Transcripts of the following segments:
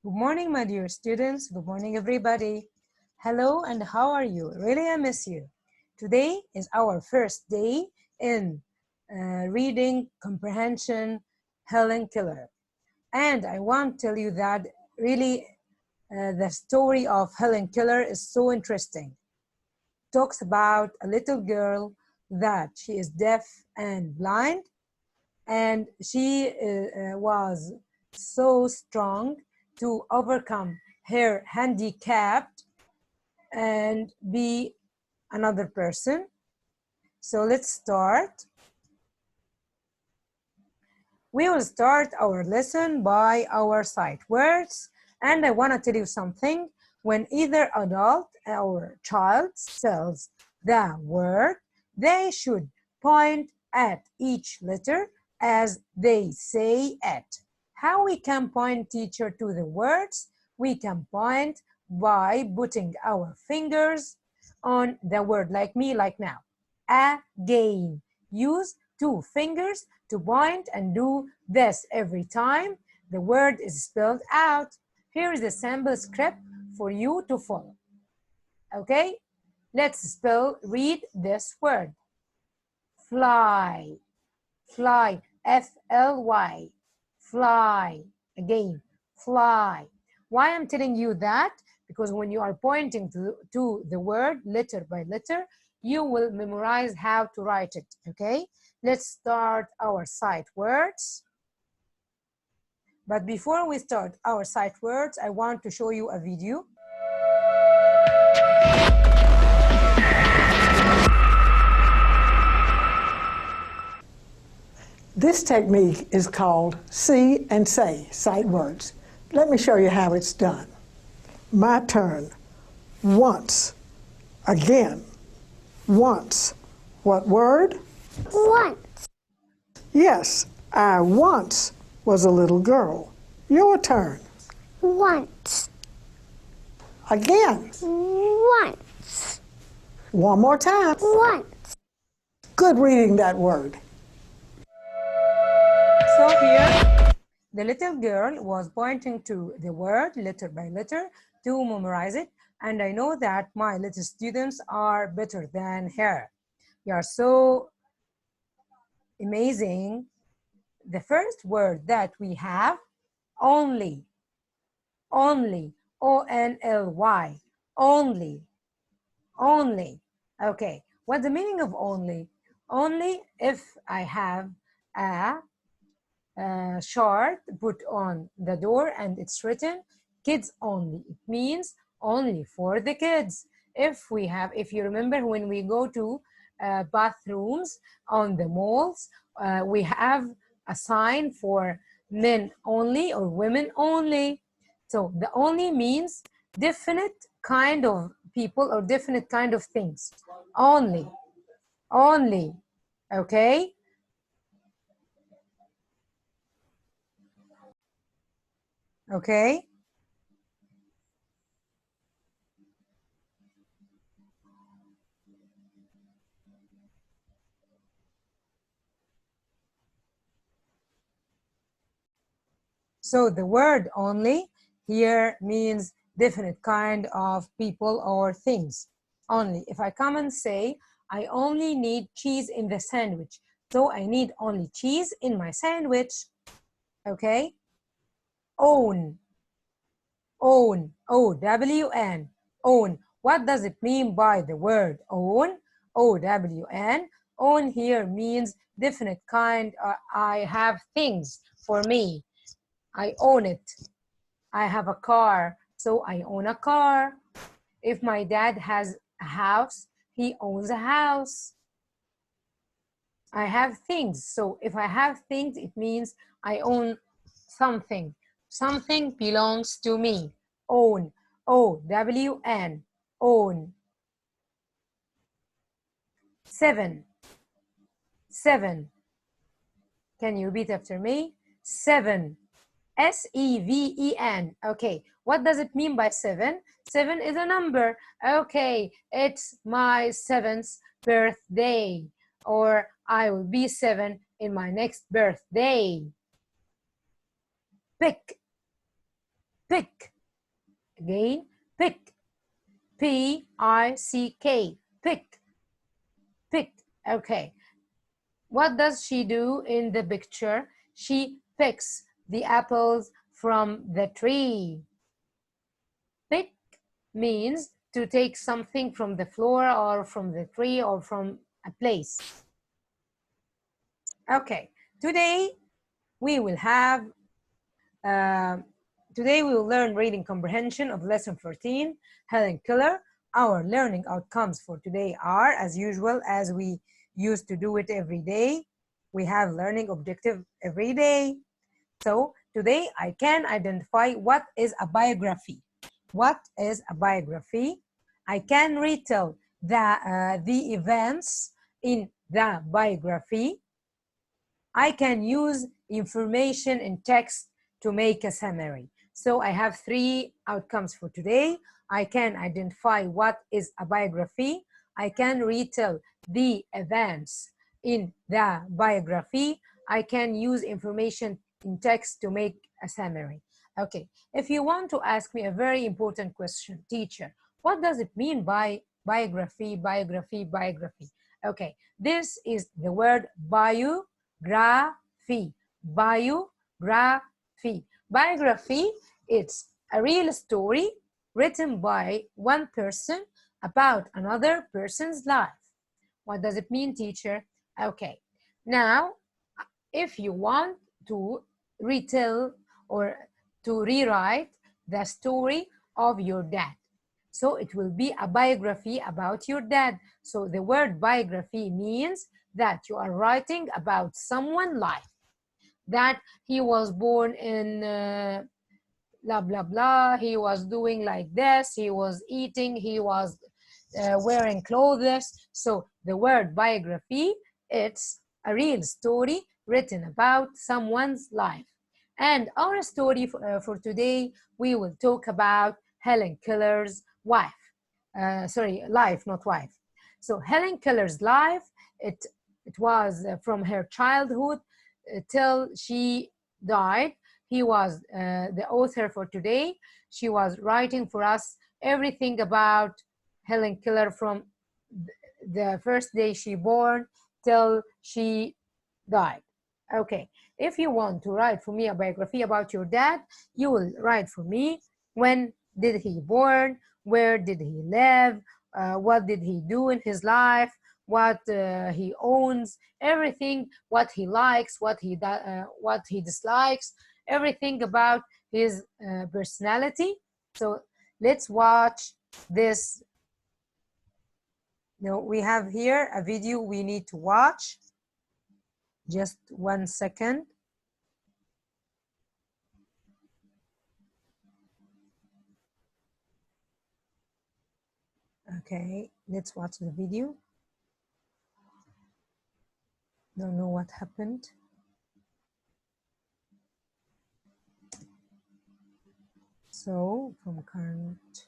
Good morning, my dear students. Good morning, everybody. Hello, and how are you? Really, I miss you. Today is our first day in reading comprehension Helen Keller. And I want to tell you that really the story of Helen Keller is so interesting. It talks about a little girl that she is deaf and blind, and she was so strong to overcome her handicap and be another person. So let's start. We will start our lesson by our sight words, and I want to tell you something. When either adult or child spells the word, they should point at each letter as they say it. How we can point, teacher, to the words? We can point by putting our fingers on the word, like me, like now. Again. Use 2 fingers to point and do this every time the word is spelled out. Here is a sample script for you to follow. Okay, let's read this word. Fly, fly, F-L-Y, fly. Again, fly. Why I'm telling you that? Because when you are pointing to the word letter by letter, you will memorize how to write it, okay? Let's start our sight words. But before we start our sight words, I want to show you a video. This technique is called see and say sight words. Let me show you how it's done. My turn. Once. Again. Once. What word? Once. Yes, I once was a little girl. Your turn. Once. Again. Once. One more time. Once. Good reading that word. So here, the little girl was pointing to the word letter by letter to memorize it. And I know that my little students are better than her. You are so amazing. The first word that we have, only, only, O-N-L-Y, only, only. Okay, what's the meaning of only? Only if I have a chart put on the door and it's written kids only. It means only for the kids. If you remember when we go to bathrooms on the malls, we have a sign for men only or women only. So the only means definite kind of people or definite kind of things. Only, only, okay? Okay? So the word only here means definite kind of people or things. Only. If I come and say, I only need cheese in the sandwich. So I need only cheese in my sandwich. Okay? Own. Own. O-W-N. Own. What does it mean by the word own? O-W-N. Own here means definite kind. I have things for me. I own it. I have a car, so I own a car. If my dad has a house, he owns a house. I have things, so if I have things, it means I own something. Something belongs to me. Own, O-W-N, own. 7, 7. Can you repeat after me? 7. S-E-V-E-N. Okay, what does it mean by 7? 7 is a number. Okay, it's my 7th birthday, or I will be 7 in my next birthday. Pick, pick. Again, pick. P-I-C-K, pick, pick. Okay. What does she do in the picture? She picks the apples from the tree. Pick means to take something from the floor or from the tree or from a place. Okay, today we will learn reading comprehension of lesson 14, Helen Keller. Our learning outcomes for today are, as usual, as we used to do it every day. We have learning objective every day. So today I can identify what is a biography. What is a biography? I can retell the events in the biography. I can use information in text to make a summary. So I have 3 outcomes for today. I can identify what is a biography. I can retell the events in the biography. I can use information in text to make a summary. Okay, if you want to ask me a very important question, teacher, what does it mean by biography, biography, biography? Okay, this is the word biography. Biography. Biography, it's a real story written by one person about another person's life. What does it mean, teacher? Okay, now if you want to retell or to rewrite the story of your dad, so it will be a biography about your dad. So the word biography means that you are writing about someone's life, that he was born in blah blah blah, he was doing like this, he was eating, he was wearing clothes. So the word biography, it's a real story written about someone's life. And our story for today, we will talk about Helen Keller's wife. Life, not wife. So Helen Keller's life, it was from her childhood till she died. He was the author for today. She was writing for us everything about Helen Keller from the first day she born till she died. Okay, if you want to write for me a biography about your dad, you will write for me when did he born, where did he live, what did he do in his life, what he owns, everything, what he likes, what he dislikes, everything about his personality. So let's watch this. Now we have here a video we need to watch. Just 1 second. Okay, let's watch the video. Don't know what happened. So from current.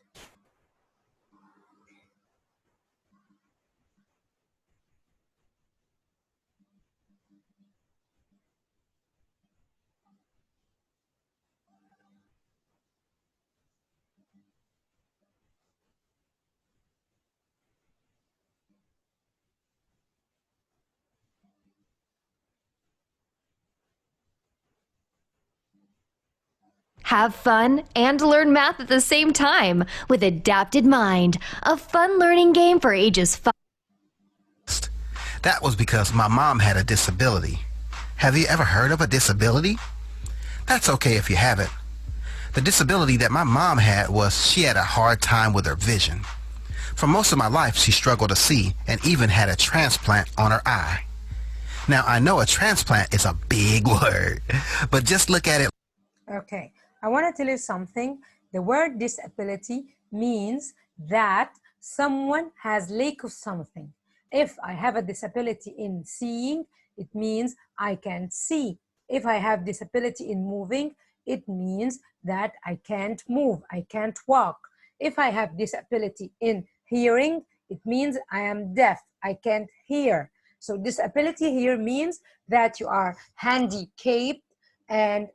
Have fun and learn math at the same time with Adapted Mind, a fun learning game for ages 5. That was because my mom had a disability. Have you ever heard of a disability? That's okay if you haven't. The disability that my mom had was she had a hard time with her vision. For most of my life, she struggled to see and even had a transplant on her eye. Now, I know a transplant is a big word, but just look at it. Okay, I want to tell you something. The word disability means that someone has lack of something. If I have a disability in seeing, it means I can't see. If I have disability in moving, it means that I can't move, I can't walk. If I have disability in hearing, it means I am deaf, I can't hear. So disability here means that you are handicapped and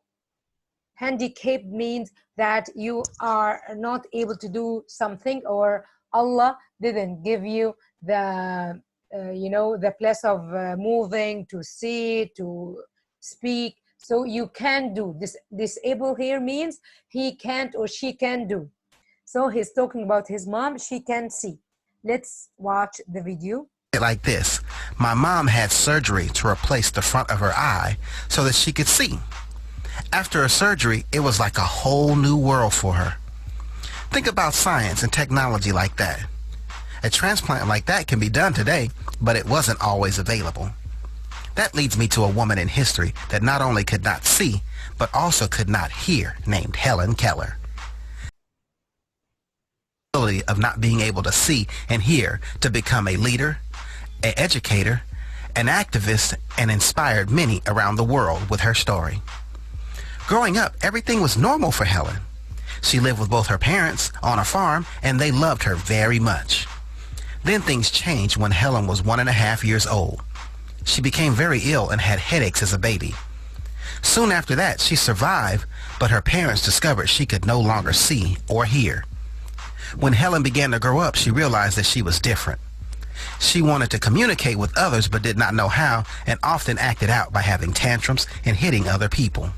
Handicapped means that you are not able to do something, or Allah didn't give you the the place of moving, to see, to speak, so you can do this. Disabled here means he can't or she can do. So he's talking about his mom. She can see. Let's watch the video. Like this. My mom had surgery to replace the front of her eye so that she could see. After a surgery, it was like a whole new world for her. Think about science and technology like that. A transplant like that can be done today, but it wasn't always available. That leads me to a woman in history that not only could not see, but also could not hear, named Helen Keller. The ability of not being able to see and hear to become a leader, an educator, an activist, and inspired many around the world with her story. Growing up, everything was normal for Helen. She lived with both her parents on a farm, and they loved her very much. Then things changed when Helen was 1.5 years old. She became very ill and had headaches as a baby. Soon after that, she survived, but her parents discovered she could no longer see or hear. When Helen began to grow up, she realized that she was different. She wanted to communicate with others but did not know how, and often acted out by having tantrums and hitting other people.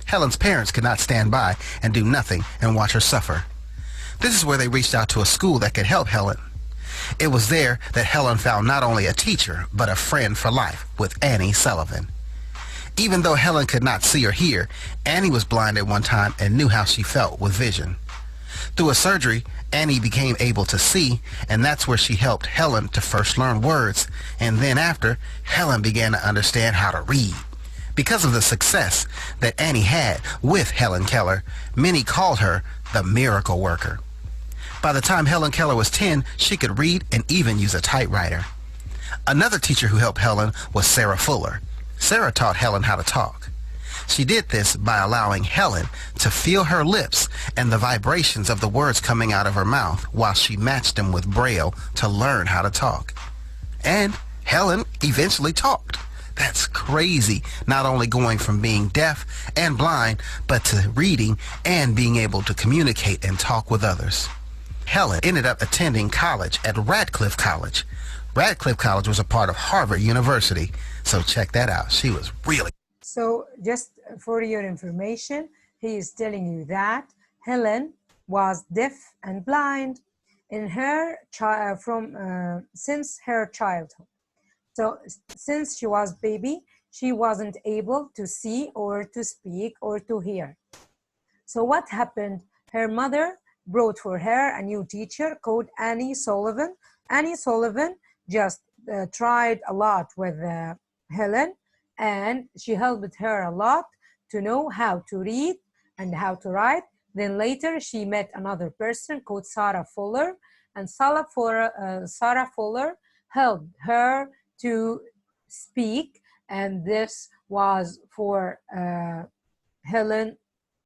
Helen's parents could not stand by and do nothing and watch her suffer. This is where they reached out to a school that could help Helen. It was there that Helen found not only a teacher, but a friend for life with Annie Sullivan. Even though Helen could not see or hear, Annie was blind at one time and knew how she felt with vision. Through a surgery, Annie became able to see, and that's where she helped Helen to first learn words, and then after, Helen began to understand how to read. Because of the success that Annie had with Helen Keller, many called her the miracle worker. By the time Helen Keller was 10, she could read and even use a typewriter. Another teacher who helped Helen was Sarah Fuller. Sarah taught Helen how to talk. She did this by allowing Helen to feel her lips and the vibrations of the words coming out of her mouth while she matched them with Braille to learn how to talk. And Helen eventually talked. That's crazy, not only going from being deaf and blind, but to reading and being able to communicate and talk with others. Helen ended up attending college at Radcliffe College. Radcliffe College was a part of Harvard University, so check that out. She was really... So just for your information, he is telling you that Helen was deaf and blind in her since her childhood. So since she was baby, she wasn't able to see or to speak or to hear. So what happened? Her mother brought for her a new teacher called Annie Sullivan. Annie Sullivan just tried a lot with Helen, and she helped her a lot to know how to read and how to write. Then later she met another person called Sarah Fuller, and Sarah Fuller helped her to speak, and this was for Helen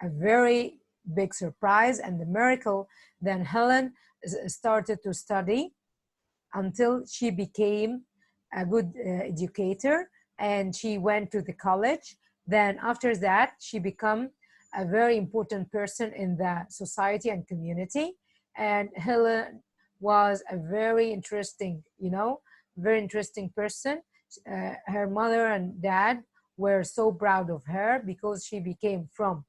a very big surprise and a miracle. Then Helen started to study until she became a good educator, and she went to the college. Then after that, she became a very important person in the society and community. And Helen was a very interesting, very interesting person. Her mother and dad were so proud of her because she became from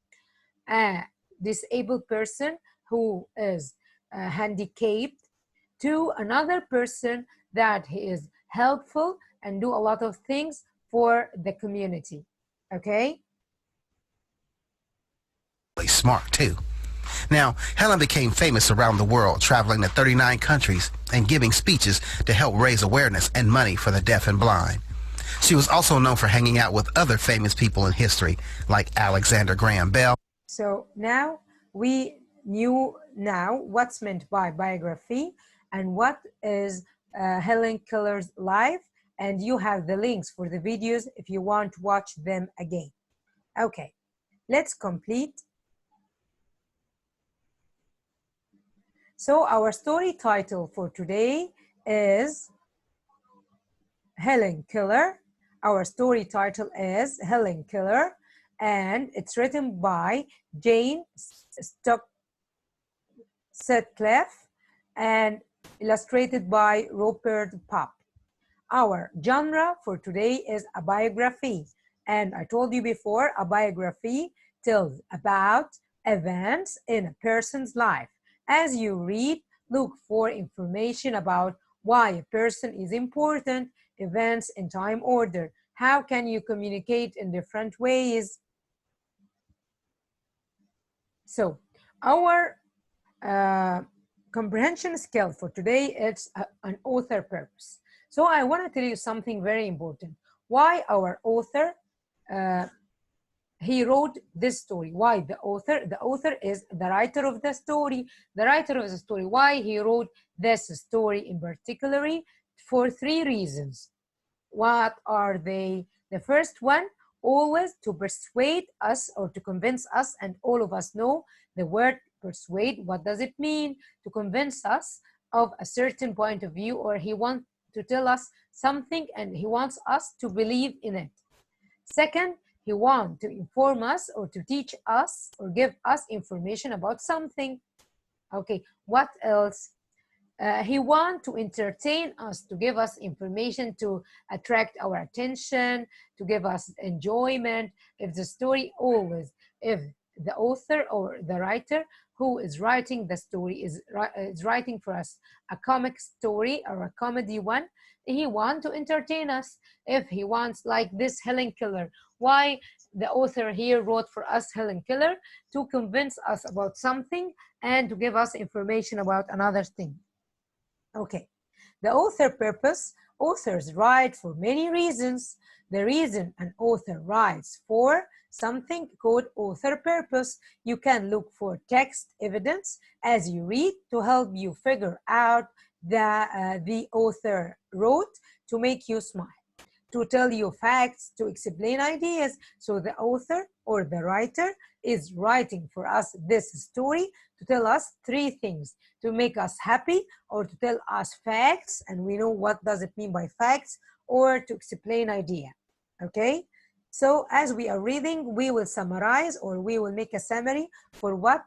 a disabled person who is handicapped to another person that he is helpful and do a lot of things for the community. Okay? Smart too. Now, Helen became famous around the world, traveling to 39 countries and giving speeches to help raise awareness and money for the deaf and blind. She was also known for hanging out with other famous people in history, like Alexander Graham Bell. So now we knew what's meant by biography and what is Helen Keller's life, and you have the links for the videos if you want to watch them again. Okay, let's complete. So our story title for today is Helen Keller. Our story title is Helen Keller, and it's written by Jane Sutcliffe and illustrated by Rupert Popp. Our genre for today is a biography. And I told you before, a biography tells about events in a person's life. As you read, look for information about why a person is important, events in time order. How can you communicate in different ways? So, our comprehension skill for today is an author purpose. So I want to tell you something very important. Why our author, he wrote this story. Why the author? The author is the writer of the story. The writer of the story. Why he wrote this story in particular? For three reasons. What are they? The first one, always to persuade us or to convince us, and all of us know the word persuade. What does it mean? To convince us of a certain point of view, or he wants to tell us something and he wants us to believe in it. Second, he wants to inform us or to teach us or give us information about something. Okay, what else? He wants to entertain us, to give us information to attract our attention, to give us enjoyment. If the story always, if the author or the writer who is writing the story is writing for us a comic story or a comedy one, he wants to entertain us. If he wants, like this Helen Keller, why the author here wrote for us Helen Keller? To convince us about something and to give us information about another thing. Okay, the author purpose. Authors write for many reasons. The reason an author writes for something called author purpose. You can look for text evidence as you read to help you figure out the author wrote to make you smile, to tell you facts, to explain ideas. So the author or the writer is writing for us this story to tell us three things: to make us happy, or to tell us facts, and we know what does it mean by facts, or to explain idea. Okay, so as we are reading, we will summarize or we will make a summary for what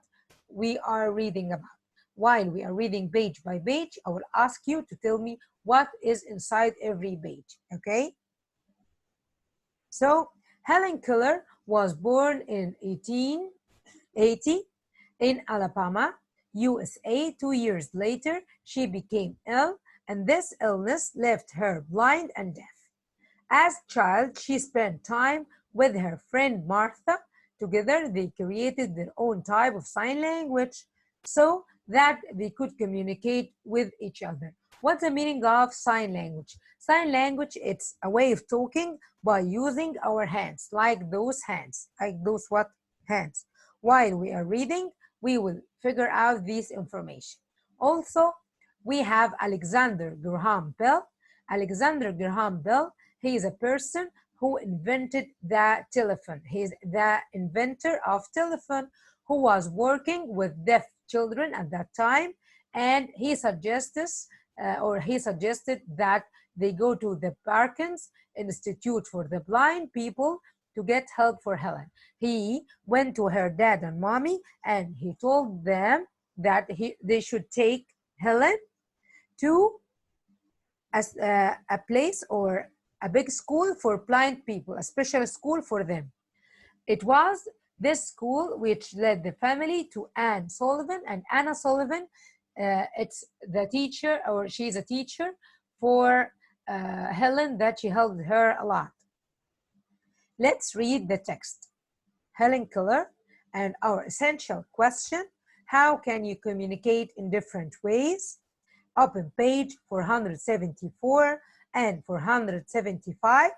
we are reading about. While we are reading page by page, I will ask you to tell me what is inside every page. Okay, so Helen Keller was born in 1880 in Alabama, USA. 2 years later, she became ill, and this illness left her blind and deaf. As a child, she spent time with her friend Martha. Together, they created their own type of sign language so that they could communicate with each other. What's the meaning of sign language? Sign language, it's a way of talking by using our hands, like those hands, like those what hands. While we are reading, we will figure out this information. Also, we have Alexander Graham Bell. Alexander Graham Bell, he is a person who invented the telephone. He is the inventor of telephone who was working with deaf children at that time, and he suggested that they go to the Parkins Institute for the Blind People to get help for Helen. He went to her dad and mommy and he told them that they should take Helen to a place or a big school for blind people, a special school for them. It was this school which led the family to Anne Sullivan, and Anna Sullivan, it's the teacher, or she's a teacher for Helen, that she helped her a lot. Let's read the text. Helen Keller, and our essential question: how can you communicate in different ways? Open page 474 and 475.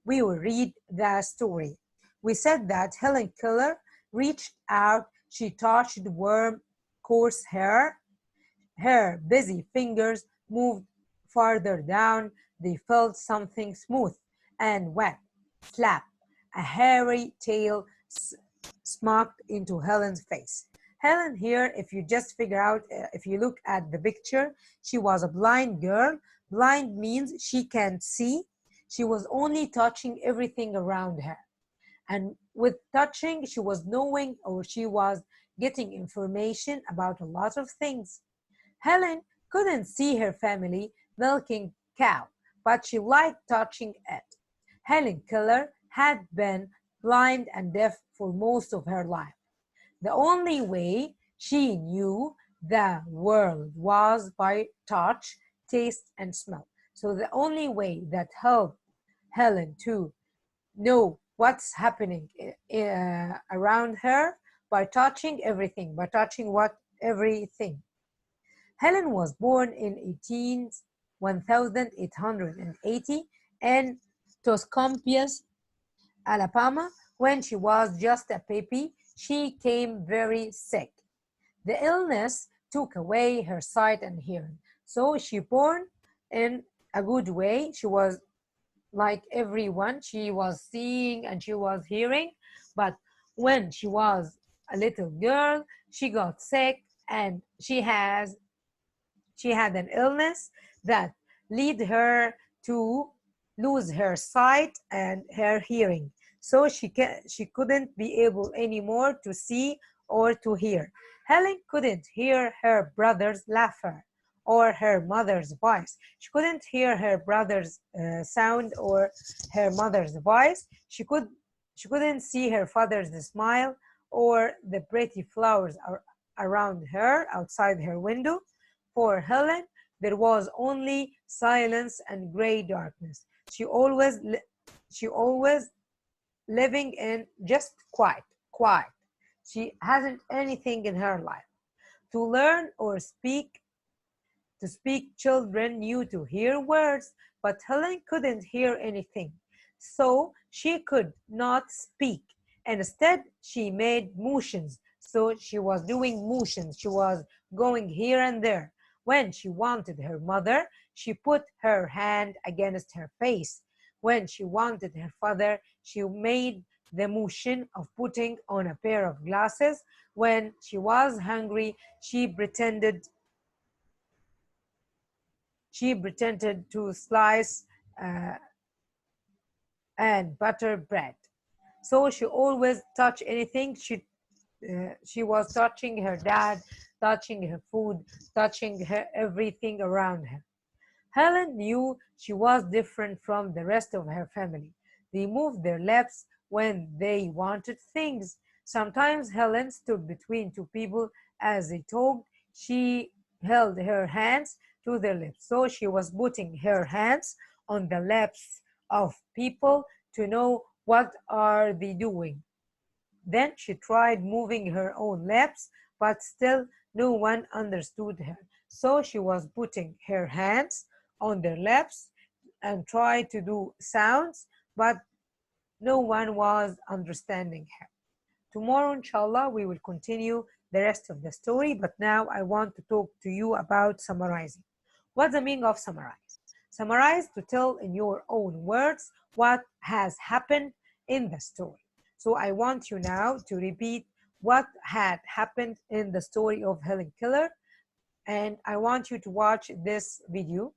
We will read the story. We said that Helen Keller reached out, she touched warm, coarse hair. Her busy fingers moved farther down. They felt something smooth and wet. Slap. A hairy tail smacked into Helen's face. Helen here, if you just figure out, if you look at the picture, she was a blind girl. Blind means she can't see. She was only touching everything around her. And with touching, she was knowing or she was getting information about a lot of things. Helen couldn't see her family milking cow, but she liked touching it. Helen Keller had been blind and deaf for most of her life. The only way she knew the world was by touch, taste, and smell. So the only way that helped Helen to know what's happening around her by touching everything, by touching what everything. Helen was born in 1880 in Tuscaloosa, Alabama. When she was just a baby, she came very sick. The illness took away her sight and hearing. So she born in a good way. She was like everyone. She was seeing and she was hearing. But when she was a little girl, she got sick and she had an illness that led her to lose her sight and her hearing. So she couldn't be able anymore to see or to hear. Helen couldn't hear her brother's laughter or her mother's voice. She couldn't hear her brother's sound or her mother's voice. She couldn't see her father's smile or the pretty flowers around her outside her window. For Helen, there was only silence and gray darkness. She always living in just quiet, quiet. She hasn't anything in her life. To learn or to speak, children knew to hear words, but Helen couldn't hear anything. So she could not speak. Instead, she made motions. So she was doing motions. She was going here and there. When she wanted her mother, she put her hand against her face. When she wanted her father, she made the motion of putting on a pair of glasses. When she was hungry, she pretended to slice and butter bread. So she always touched anything. She was touching her dad, touching her food, touching her everything around her. Helen knew she was different from the rest of her family. They moved their lips when they wanted things. Sometimes Helen stood between two people as they talked. She held her hands to their lips. So she was putting her hands on the lips of people to know what are they doing. Then she tried moving her own lips, but still no one understood her. So she was putting her hands on their lips and tried to do sounds, but no one was understanding her. Tomorrow, inshallah, we will continue the rest of the story, but now I want to talk to you about summarizing. What's the meaning of summarize? Summarize to tell in your own words what has happened in the story. So I want you now to repeat what had happened in the story of Helen Keller, and I want you to watch this video.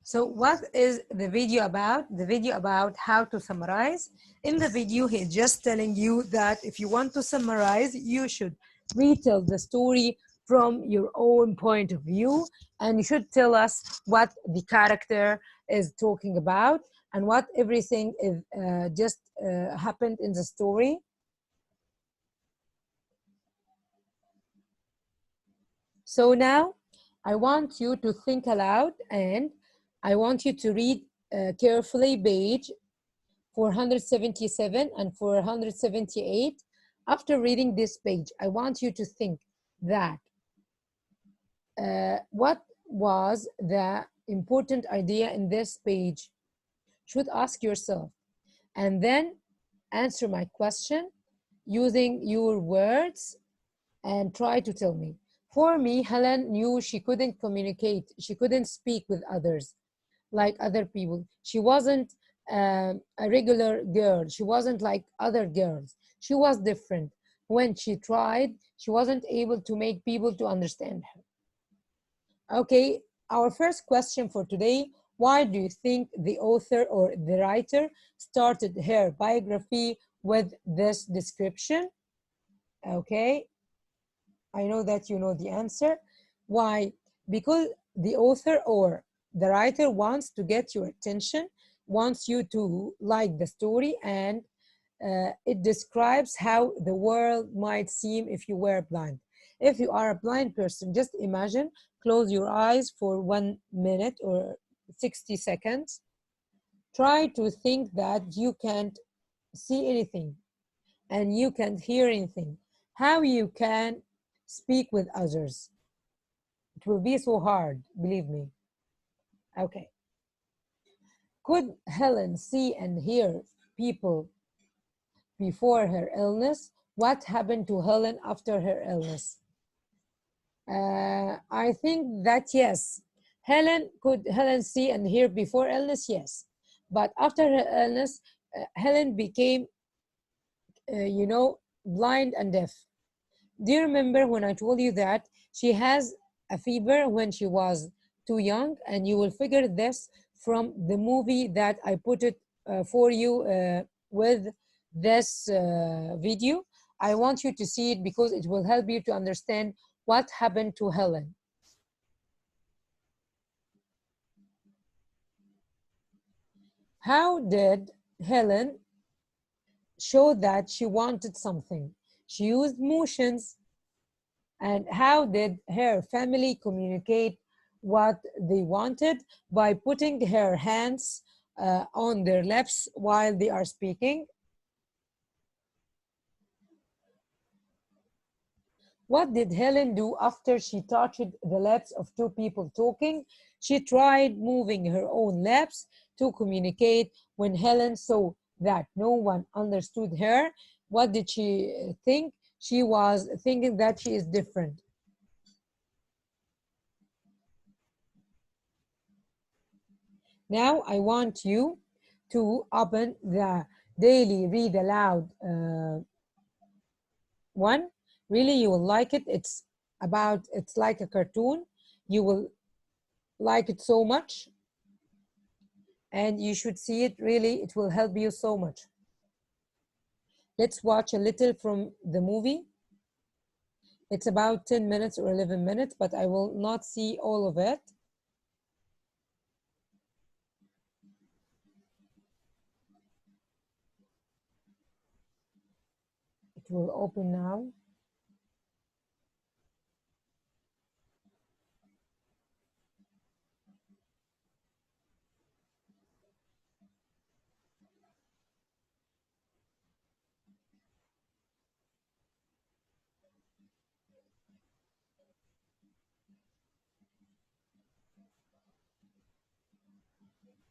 So what is the video about? The video about how to summarize. In the video, he's just telling you that if you want to summarize, you should retell the story from your own point of view, and you should tell us what the character is talking about and what everything is just happened in the story. So now I want you to think aloud, and I want you to read carefully page 477 and 478. After reading this page, I want you to think that what was the important idea in this page? Should ask yourself, and then answer my question using your words and try to tell me. For me, Helen knew she couldn't communicate. She couldn't speak with others like other people. She wasn't a regular girl. She wasn't like other girls. She was different. When she tried, she wasn't able to make people to understand her. Okay, our first question for today, why do you think the author or the writer started her biography with this description? Okay, I know that you know the answer. Why? Because the author or the writer wants to get your attention, wants you to like the story, and it describes how the world might seem if you were blind. If you are a blind person, just imagine, close your eyes for 1 minute or 60 seconds. Try to think that you can't see anything and you can't hear anything. How you can speak with others? It will be so hard, believe me. Okay. Could Helen see and hear people before her illness? What happened to Helen after her illness? I think that yes. Could Helen see and hear before illness? Yes. But after her illness, Helen became, blind and deaf. Do you remember when I told you that she has a fever when she was too young? And you will figure this from the movie that I put it for you with this video. I want you to see it because it will help you to understand what happened to Helen. How did Helen show that she wanted something? She used motions. And how did her family communicate what they wanted? By putting her hands on their lips while they are speaking. What did Helen do after she touched the lips of two people talking? She tried moving her own lips to communicate. When Helen saw that no one understood her, what did she think? She was thinking that she is different. Now I want you to open the daily read aloud one. Really, you will like it. It's like a cartoon. You will like it so much. And you should see it. Really, it will help you so much. Let's watch a little from the movie. It's about 10 minutes or 11 minutes, but I will not see all of it. It will open now.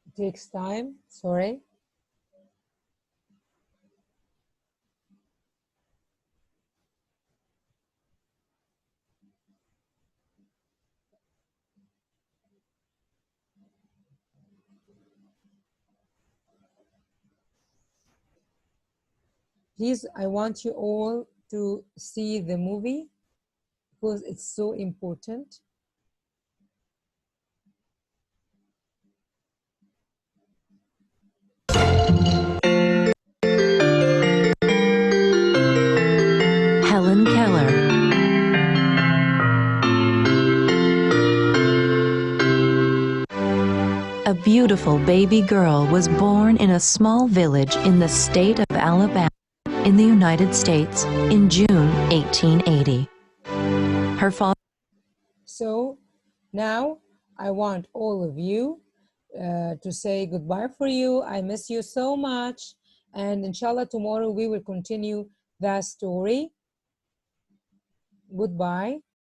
It takes time, sorry. Please, I want you all to see the movie because it's so important. A beautiful baby girl was born in a small village in the state of Alabama in the United States in June 1880. Her father. So now I want all of you to say goodbye for you. I miss you so much. And inshallah, tomorrow we will continue the story. Goodbye.